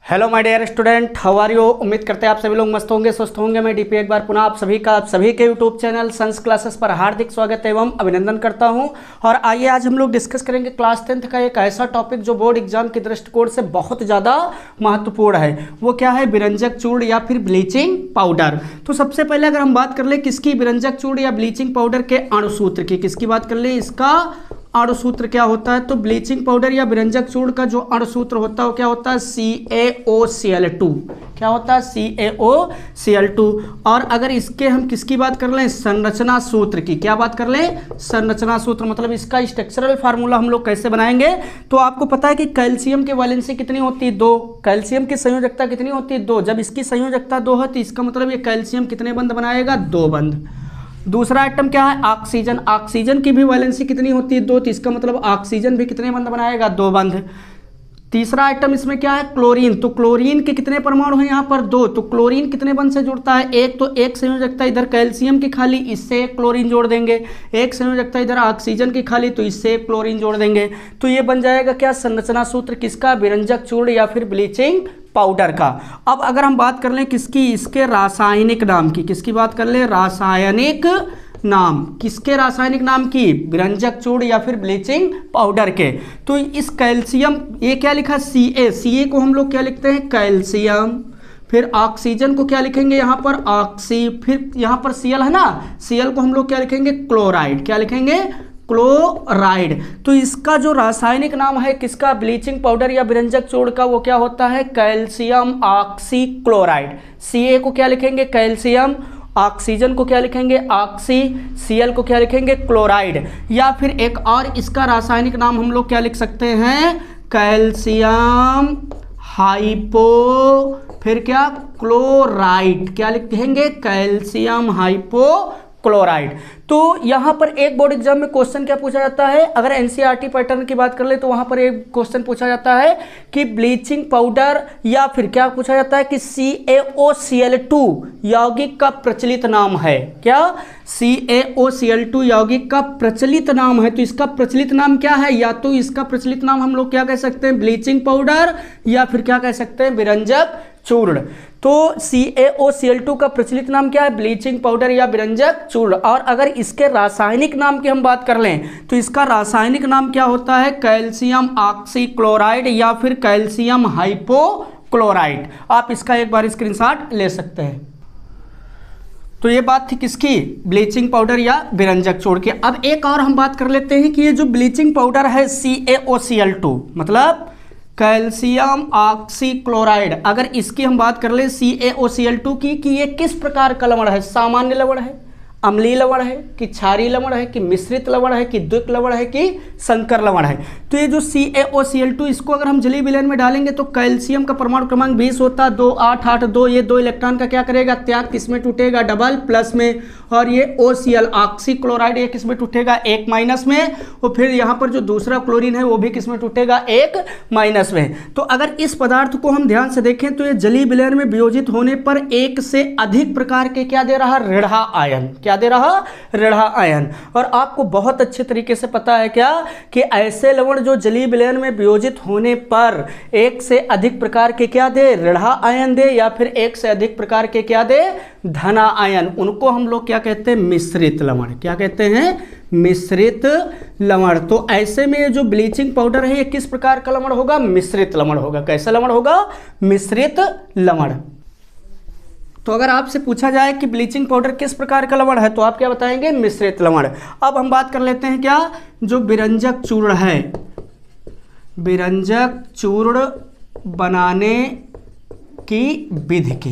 Hello my dear student, how are you. उम्मीद करते हैं आप सभी लोग मस्त होंगे, स्वस्थ होंगे। मैं डीपी एक बार पुनः आप सभी के यूट्यूब चैनल संस क्लासेस पर हार्दिक स्वागत एवं अभिनंदन करता हूं। और आइए आज हम लोग डिस्कस करेंगे क्लास 10th का एक ऐसा टॉपिक जो बोर्ड एग्जाम के दृष्टिकोण से बहुत ज़्यादा महत्वपूर्ण है। वो क्या है? विरंजक चूर्ण या फिर ब्लीचिंग पाउडर। तो सबसे पहले अगर हम बात कर ले किसकी, विरंजक चूर्ण या ब्लीचिंग पाउडर के अणुसूत्र की, किसकी बात कर ले, इसका अणुसूत्र क्या होता है। तो ब्लीचिंग पाउडर या विरंजक चूर्ण का जो अणुसूत्र होता है वो क्या होता है? CaOCl2। क्या होता है? CaOCl2। और अगर इसके हम किसकी बात कर लें, संरचना सूत्र की, क्या बात कर लें? संरचना सूत्र, मतलब इसका स्ट्रक्चरल फार्मूला हम लोग कैसे बनाएंगे। तो आपको पता है कि कैल्शियम की वैलेंसी कितनी होती है? 2। कैल्शियम की संयोजकता कितनी होती है? 2। जब इसकी संयोजकता 2 है तो इसका मतलब ये कैल्शियम कितने बंध बनाएगा? 2 बंध। दूसरा आइटम क्या है? ऑक्सीजन। ऑक्सीजन की भी वैलेंसी कितनी होती है? 2। तो इसका मतलब ऑक्सीजन भी कितने बंध बनाएगा? 2 बंध। तीसरा आइटम इसमें क्या है? क्लोरीन। तो क्लोरीन के कितने परमाणु हैं यहाँ पर? 2। तो क्लोरीन कितने बंध से जुड़ता है? 1। तो एक संयोजकता इधर कैल्शियम की खाली, इससे एक क्लोरीन जोड़ देंगे। एक संयोजकता इधर ऑक्सीजन की खाली, तो इससे एक क्लोरीन जोड़ देंगे। तो ये बन जाएगा क्या? संरचना सूत्र किसका? विरंजक चूर्ण या फिर ब्लीचिंग पाउडर का। अब अगर हम बात कर लें किसकी, इसके रासायनिक नाम की, किसकी बात कर ले? रासायनिक नाम। किसके रासायनिक नाम की? विरंजक चूर्ण या फिर ब्लीचिंग पाउडर के। तो इस कैल्शियम, ये क्या लिखा? Ca को हम लोग क्या लिखते हैं? कैल्शियम। फिर ऑक्सीजन को क्या लिखेंगे यहाँ पर? ऑक्सी। फिर यहाँ पर Cl है ना, Cl को हम लोग क्या लिखेंगे? क्लोराइड। क्या लिखेंगे? क्लोराइड। तो इसका जो रासायनिक नाम है किसका? ब्लीचिंग पाउडर या विरंजक चूर्ण का, वो क्या होता है? Calcium oxy chloride. Ca को क्या लिखेंगे? कैल्शियम। ऑक्सीजन को क्या लिखेंगे? ऑक्सी। Cl को क्या लिखेंगे? क्लोराइड। या फिर एक और इसका रासायनिक नाम हम लोग क्या लिख सकते हैं? कैल्शियम हाइपो, फिर क्या? क्लोराइड। क्या लिखेंगे? Calcium hypo chloride. तो यहाँ पर एक बोर्ड एग्जाम में क्वेश्चन क्या पूछा जाता है, अगर एनसीईआरटी पैटर्न की बात कर ले तो वहाँ पर एक क्वेश्चन पूछा जाता है कि ब्लीचिंग पाउडर या फिर क्या पूछा जाता है कि CaOCl2 यौगिक का प्रचलित नाम है। क्या? CaOCl2 यौगिक का प्रचलित नाम है। तो इसका प्रचलित नाम क्या है? या तो इसका प्रचलित नाम हम लोग क्या कह सकते हैं? ब्लीचिंग पाउडर, या फिर क्या कह सकते हैं? विरंजक चूर्ण। तो CaOCl2 का प्रचलित नाम क्या है? ब्लीचिंग पाउडर या विरंजक चूर्ण। और अगर इसके रासायनिक नाम की हम बात कर लें तो इसका रासायनिक नाम क्या होता है? कैल्शियम ऑक्सी क्लोराइड या फिर कैल्शियम हाइपोक्लोराइड। आप इसका एक बार स्क्रीनशॉट ले सकते हैं। तो ये बात थी किसकी? ब्लीचिंग पाउडर या विरंजक चूर्ण की। अब एक और हम बात कर लेते हैं कि ये जो ब्लीचिंग पाउडर है CaOCl2 मतलब कैल्शियम ऑक्सी क्लोराइड, अगर इसकी हम बात कर ले CaOCl2 की, कि ये किस प्रकार का लवण है? सामान्य लवण है, अम्लीय लवण है, कि क्षारीय लवण है, कि मिश्रित लवण है, कि द्विक लवण है, कि संकर लवण है। तो ये जो CaOCl2 इसको अगर हम जलीय विलयन में डालेंगे तो कैल्शियम का परमाणु क्रमांक 20 होता है, 2 8 8 2। ये 2 इलेक्ट्रॉन का क्या करेगा? त्याग। किसमें टूटेगा? डबल प्लस में। और ये OCl ऑक्सी क्लोराइड ये किसमें टूटेगा? 1 माइनस में। और फिर यहाँ पर जो दूसरा क्लोरीन है वो भी किसमें टूटेगा? 1 माइनस में। तो अगर इस पदार्थ को हम ध्यान से देखें तो ये जलीय विलयन में वियोजित होने पर एक से अधिक प्रकार के क्या दे रहा? ऋणा आयन। क्या दे रहा? ऋणा आयन। और आपको बहुत अच्छे तरीके से पता है क्या कि ऐसे लवण जो जलीय विलयन में वियोजित होने पर एक से अधिक प्रकार के क्या दे? ऋणा आयन दे, या फिर एक से अधिक प्रकार के क्या दे? धना आयन। उनको हम लोग क्या कहते हैं? मिश्रित लवण। क्या कहते हैं? मिश्रित लवण। तो ऐसे में जो ब्लीचिंग पाउडर है ये किस प्रकार का लवण होगा? मिश्रित लवण होगा। कैसा लवण होगा? मिश्रित लवण। तो अगर आपसे पूछा जाए कि ब्लीचिंग पाउडर किस प्रकार का लवण है तो आप क्या बताएंगे? मिश्रित लवण। अब हम बात कर लेते हैं क्या, जो विरंजक चूर्ण है, विरंजक चूर्ण बनाने की विधि की,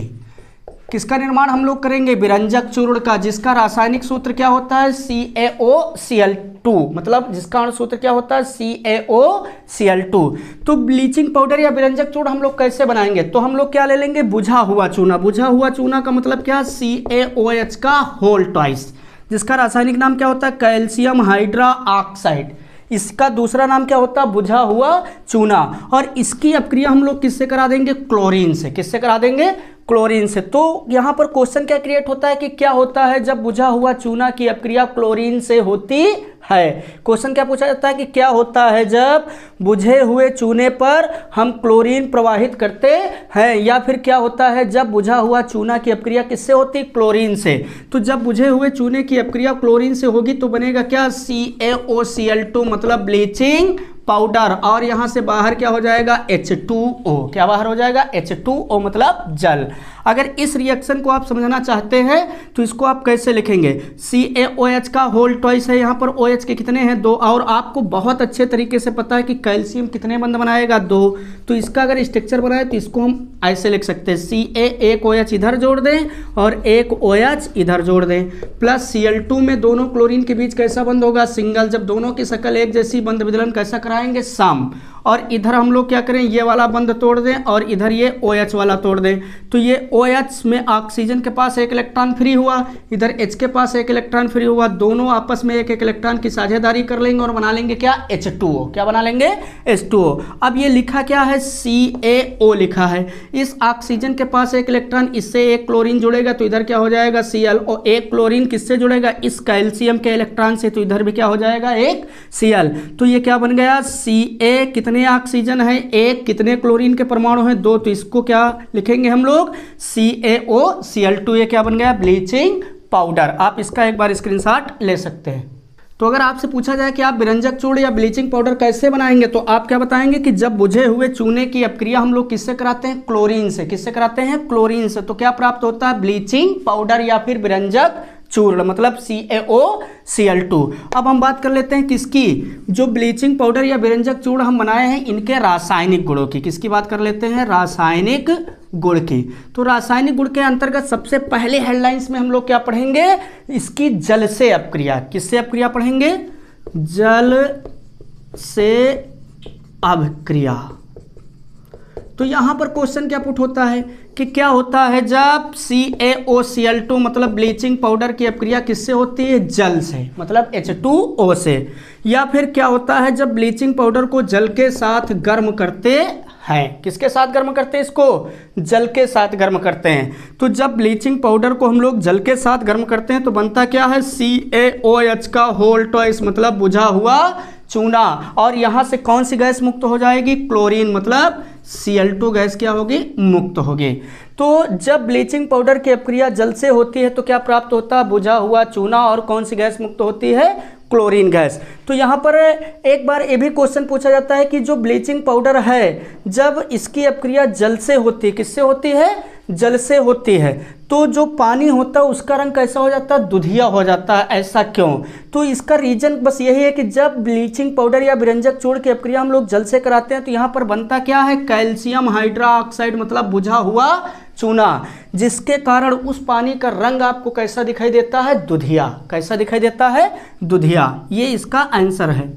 किसका निर्माण हम लोग करेंगे? विरंजक चूर्ण का, जिसका रासायनिक सूत्र क्या होता है? CaOCl2 मतलब जिसका अणुसूत्र क्या होता है? CaOCl2। तो ब्लीचिंग पाउडर या विरंजक चूर्ण हम लोग कैसे बनाएंगे? तो हम लोग क्या ले लेंगे? बुझा हुआ चूना। बुझा हुआ चूना का मतलब क्या? CaOH का होल ट्वाइस, जिसका रासायनिक नाम क्या होता है? Calcium hydra oxide. इसका दूसरा नाम क्या होता है? बुझा हुआ चूना। और इसकी अपक्रिया हम लोग किससे करा देंगे? क्लोरीन से। किससे करा देंगे? क्लोरीन से। तो यहाँ पर क्वेश्चन क्या क्रिएट होता है कि क्या होता है जब बुझा हुआ चूना की अपक्रिया क्लोरीन से होती है। क्वेश्चन क्या पूछा जाता है कि क्या होता है जब बुझे हुए चूने पर हम क्लोरीन प्रवाहित करते हैं, या फिर क्या होता है जब बुझा हुआ चूना की अपक्रिया किससे होती, क्लोरीन से। तो जब बुझे हुए चूने की अपक्रिया क्लोरीन से होगी तो बनेगा क्या, CaOCl2 मतलब ब्लीचिंग पाउडर, और यहां से बाहर क्या हो जाएगा, H2O। क्या बाहर हो जाएगा, H2O मतलब जल। अगर इस रिएक्शन को आप समझना चाहते हैं तो इसको आप कैसे लिखेंगे, CaOH का होल ट्वाइस है, यहाँ पर OH के कितने हैं, 2, और आपको बहुत अच्छे तरीके से पता है कि कैल्शियम कितने बंध बनाएगा, 2। तो इसका अगर स्ट्रक्चर बनाए तो इसको हम ऐसे लिख सकते हैं, Ca एक OH इधर जोड़ दें और एक OH इधर जोड़ दें, प्लस Cl2 में दोनों क्लोरीन के बीच कैसा बंध होगा, सिंगल। जब दोनों की शक्ल एक जैसी, बंध विदलन कैसा कराएंगे, सम। और इधर हम लोग क्या करें, ये वाला बंध तोड़ दें और इधर ये OH वाला तोड़ दें। तो ये OH में ऑक्सीजन के पास एक इलेक्ट्रॉन फ्री हुआ, इधर H के पास एक इलेक्ट्रॉन फ्री हुआ, दोनों आपस में एक एक इलेक्ट्रॉन की साझेदारी कर लेंगे और बना लेंगे क्या, H2O। क्या बना लेंगे, H2O। अब ये लिखा क्या है, CaO लिखा है। इस ऑक्सीजन के पास एक इलेक्ट्रॉन, इससे एक क्लोरीन जुड़ेगा तो इधर क्या हो जाएगा, Cl, और एक क्लोरीन किससे जुड़ेगा, इस कैल्शियम के इलेक्ट्रॉन से, तो इधर भी क्या हो जाएगा, एक Cl। तो ये क्या बन गया, Ca कितने ऑक्सीजन है, एक, कितने क्लोरीन के परमाणु हैं, 2, तो इसको क्या लिखेंगे हम लोग, CaOCl2। ये क्या बन गया, ब्लीचिंग पाउडर। आप इसका एक बार स्क्रीनशॉट ले सकते हैं। तो अगर आपसे पूछा जाए कि आप विरंजक चूर्ण या ब्लीचिंग पाउडर कैसे बनाएंगे, तो आप क्या बताएंगे कि जब बुझे हुए चूने की अपक्रिया हम लोग किससे कराते हैं, क्लोरीन से। किससे कराते हैं, क्लोरीन से। तो क्या प्राप्त होता है, ब्लीचिंग पाउडर या फिर विरंजक चूर्ण, मतलब CaOCl2। अब हम बात कर लेते हैं किसकी, जो ब्लीचिंग पाउडर या विरंजक चूर्ण हम बनाए हैं इनके रासायनिक गुणों की। किसकी बात कर लेते हैं, रासायनिक गुण की। तो रासायनिक गुण के अंतर्गत सबसे पहले हेडलाइंस में हम लोग क्या पढ़ेंगे, इसकी जल से अपक्रिया। किससे अपक्रिया पढ़ेंगे, जल से अपक्रिया। तो यहां पर क्वेश्चन क्या पुट होता है कि क्या होता है जब CaOCl2 मतलब ब्लीचिंग पाउडर की अपक्रिया किससे होती है, जल से, मतलब H2O से। या फिर क्या होता है जब ब्लीचिंग पाउडर को जल के साथ गर्म करते हैं। किसके साथ गर्म करते हैं, इसको जल के साथ गर्म करते हैं। तो जब ब्लीचिंग पाउडर को हम लोग जल के साथ गर्म करते हैं तो बनता क्या है, CaOH का होल ट्वाइस मतलब बुझा हुआ चूना, और यहां से कौन सी गैस मुक्त हो जाएगी, क्लोरीन, मतलब Cl2 गैस क्या होगी, मुक्त होगी। तो जब ब्लीचिंग पाउडर की अपक्रिया जल से होती है तो क्या प्राप्त होता है, बुझा हुआ चूना, और कौन सी गैस मुक्त होती है, क्लोरीन गैस। तो यहाँ पर एक बार ये भी क्वेश्चन पूछा जाता है कि जो ब्लीचिंग पाउडर है जब इसकी अपक्रिया जल से होती है, किससे होती है, जल से होती है, तो जो पानी होता है उसका रंग कैसा हो जाता है, दुधिया हो जाता है। ऐसा क्यों, तो इसका रीजन बस यही है कि जब ब्लीचिंग पाउडर या विरंजक चूर्ण की अपक्रिया हम लोग जल से कराते हैं तो यहाँ पर बनता क्या है, कैल्शियम हाइड्रोक्साइड मतलब बुझा हुआ चूना, जिसके कारण उस पानी का रंग आपको कैसा दिखाई देता है, दुधिया। कैसा दिखाई देता है, दुधिया। ये इसका आंसर है।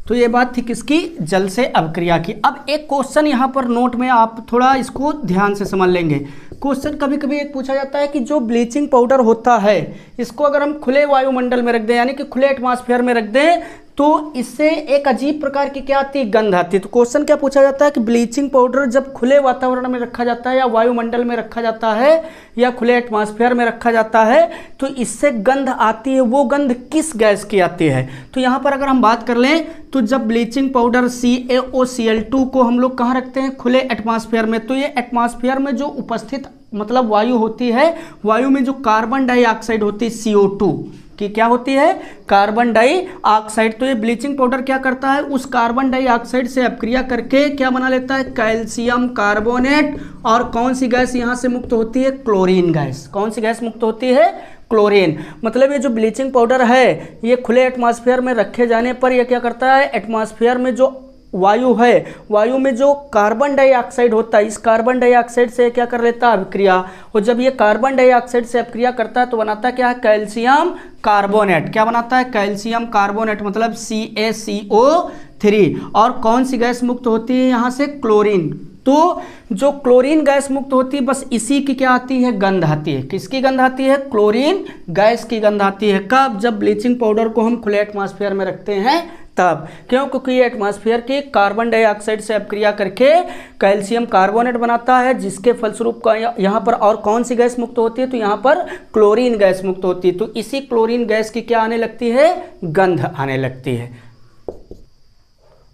तो ये बात थी किसकी, जल से अपक्रिया की। अब एक क्वेश्चन यहाँ पर नोट में आप थोड़ा इसको ध्यान से समझ लेंगे। क्वेश्चन कभी कभी एक पूछा जाता है कि जो ब्लीचिंग पाउडर होता है इसको अगर हम खुले वायुमंडल में रख दें, यानी कि खुले एटमॉस्फेयर में रख दें, तो इससे एक अजीब प्रकार की क्या आती है, गंध आती है। तो क्वेश्चन क्या पूछा जाता है कि ब्लीचिंग पाउडर जब खुले वातावरण में रखा जाता है या वायुमंडल में रखा जाता है या खुले एटमॉस्फेयर में रखा जाता है तो इससे गंध आती है, वो गंध किस गैस की आती है। तो यहाँ पर अगर हम बात कर लें तो जब ब्लीचिंग पाउडर CaOCl2 को हम लोग कहाँ रखते हैं, खुले एटमॉस्फेयर में, तो ये एटमॉस्फेयर में जो उपस्थित मतलब वायु होती है, वायु में जो कार्बन डाइऑक्साइड होती है CO2 कि क्या होती है, कार्बन डाइऑक्साइड। तो ये ब्लीचिंग पाउडर क्या करता है, उस कार्बन डाइऑक्साइड से अपक्रिया करके क्या बना लेता है, कैल्शियम कार्बोनेट, और कौन सी गैस यहाँ से मुक्त होती है, क्लोरीन गैस। कौन सी गैस मुक्त होती है, क्लोरीन। मतलब ये जो ब्लीचिंग पाउडर है ये खुले एटमॉस्फेयर में रखे जाने पर यह क्या करता है, एटमॉस्फेयर में जो वायु है, वायु में जो कार्बन डाइऑक्साइड होता है, इस कार्बन डाइऑक्साइड से क्या कर लेता है, अपक्रिया। और जब ये कार्बन डाइऑक्साइड से अपक्रिया करता है तो बनाता क्या है, कैल्शियम कार्बोनेट। क्या बनाता है, कैल्शियम कार्बोनेट, मतलब CaCO3। और कौन सी गैस मुक्त होती है यहाँ से, क्लोरीन। तो जो क्लोरीन गैस मुक्त होती है बस इसी की क्या आती है, गंध आती है। किसकी गंध आती है, क्लोरीन गैस की गंध आती है। कब, जब ब्लीचिंग पाउडर को हम खुले एटमॉस्फेयर में रखते हैं तब क्यों? क्योंकि ये एटमॉस्फेयर की कार्बन डाइऑक्साइड से अपक्रिया करके कैल्शियम कार्बोनेट बनाता है, जिसके फलस्वरूप यहाँ पर और कौन सी गैस मुक्त होती है? तो यहाँ पर क्लोरीन गैस मुक्त होती है। तो इसी क्लोरीन गैस की क्या आने लगती है? गंध आने लगती है।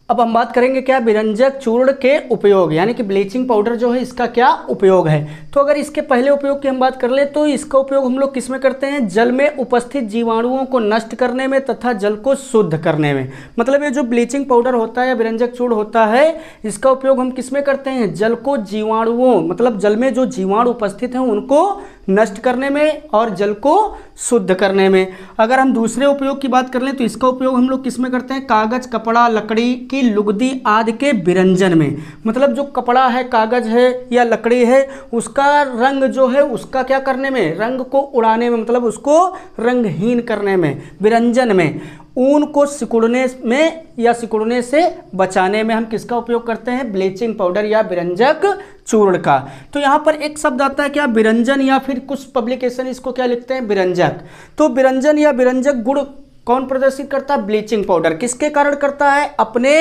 अब हम बात करेंगे क्या? विरंजक चूर्ण के उपयोग, यानी कि ब्लीचिंग पाउडर जो है इसका क्या उपयोग है। तो अगर इसके पहले उपयोग की हम बात कर ले तो इसका उपयोग हम लोग किस में करते हैं? जल में उपस्थित जीवाणुओं को नष्ट करने में तथा जल को शुद्ध करने में। मतलब ये जो ब्लीचिंग पाउडर होता है या विरंजक चूर्ण होता है, इसका उपयोग हम किस में करते हैं? जल को जीवाणुओं, मतलब जल में जो जीवाणु उपस्थित हैं उनको नष्ट करने में और जल को शुद्ध करने में। अगर हम दूसरे उपयोग की बात कर लें तो इसका उपयोग हम लोग किस में करते हैं? कागज, कपड़ा, लकड़ी की लुगदी आदि के विरंजन में। मतलब जो कपड़ा है, कागज है या लकड़ी है, उसका रंग जो है उसका क्या करने में? रंग को उड़ाने में, मतलब उसको रंगहीन करने में, विरंजन में। ऊन को सिकुड़ने में या सिकुड़ने से बचाने में हम किसका उपयोग करते हैं? ब्लीचिंग पाउडर या विरंजक चूर्ण का। तो यहाँ पर एक शब्द आता है क्या? विरंजन, या फिर कुछ पब्लिकेशन इसको क्या लिखते हैं? विरंजक। तो विरंजन या विरंजक गुण कौन प्रदर्शित करता है? Bleaching powder. किसके कारण करता है? अपने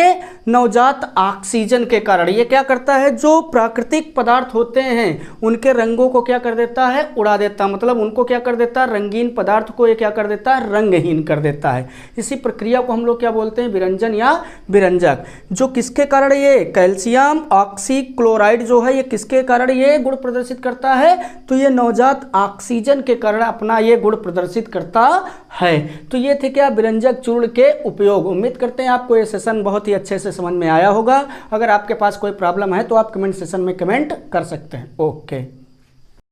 नवजात ऑक्सीजन के कारण। ये क्या करता है? जो प्राकृतिक पदार्थ होते हैं उनके रंगों को क्या कर देता है? उड़ा देता है। मतलब उनको क्या कर देता है? रंगीन पदार्थ को ये क्या कर देता है? रंगहीन कर देता है। इसी प्रक्रिया को हम लोग क्या बोलते हैं? विरंजन या विरंजक। जो किसके कारण? ये कैल्शियम ऑक्सीक्लोराइड जो है ये किसके कारण ये गुण प्रदर्शित करता है? तो ये नवजात ऑक्सीजन के कारण अपना ये गुण प्रदर्शित करता है। तो ये थे क्या? विरंजक चूर्ण के उपयोग। उम्मीद करते हैं आपको ये सेशन बहुत ही अच्छे से समझ में आया होगा। अगर आपके पास कोई प्रॉब्लम है तो आप कमेंट सेशन में कमेंट कर सकते हैं। ओके।